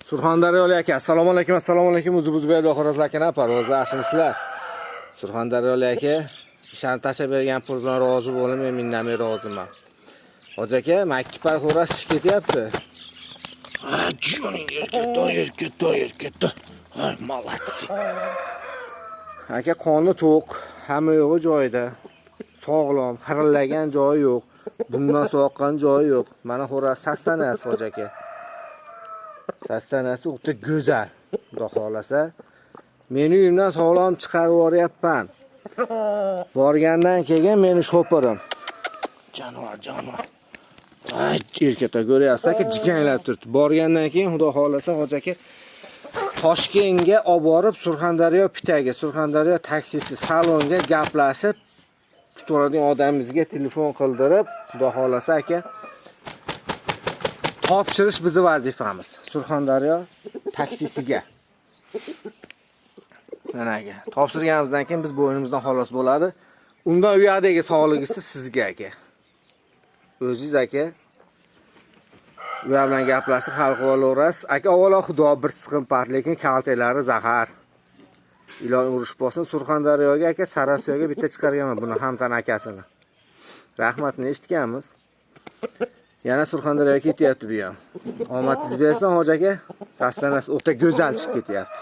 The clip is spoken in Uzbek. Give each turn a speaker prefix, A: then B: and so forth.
A: Surxondaryolik aka, assalomu alaykum, assalomu alaykum. O'zi-o'zi xo'rozlar aka, parvozda yaxshimisizlar? Surxondaryolik aka, ishani tashlab bergan puldan rozi bo'lib, men indamay roziman. Hoji aka, makki par xo'roz chiqib ketyapti.
B: Ha, jo'ning erkatda. Hay, молодцы.
A: Aka, qoni to'q, hamma yo'g'i joyida. Sog'lom, xirillagan joyi yo'q. Bundan so'qqan joyi yo'q. Mana xo'roz sassanasi hoji aka. Sassanasi o'ta go'zal. Xudo xolasa, meni uyimdan sog'lom chiqarib yuboryapman. Borgandan keyin meni sho'pirim.
B: Jonivor.
A: Ay, erkaklar ko'ryapsiz aka, jikanglab turibdi. Borgandan keyin xudo xolasa hoji aka Toshkentga olib borib, Surxondaryo pitaga, Surxondaryo taksisi salonga gaplashib, kutadigan odamimizga telefon qildirib, xudo xolasa aka topshirish bizning vazifamiz. Surxondaryo taksisiga. Mana aka, topshirganimizdan keyin biz bo'ynimizdan xolos bo'ladi. Undan u yoqdagi sog'lig'isi sizga aka. O'zingiz aka u bilan gaplashib hal qilib olaverasiz. Aka, avvalo xudo bir siqim-part, lekin kaltaklari zahar. Ilon urush bo'lsin. Surxondaryoga aka Sarasiyoga bitta chiqarganman buni Hamtan akasini. Rahmatni eshitganmiz. Yana Surxondaryoga ketyapti bu ham. Omadingiz bersin hoji aka. Sassanasi o'ta go'zal chiqib ketyapti.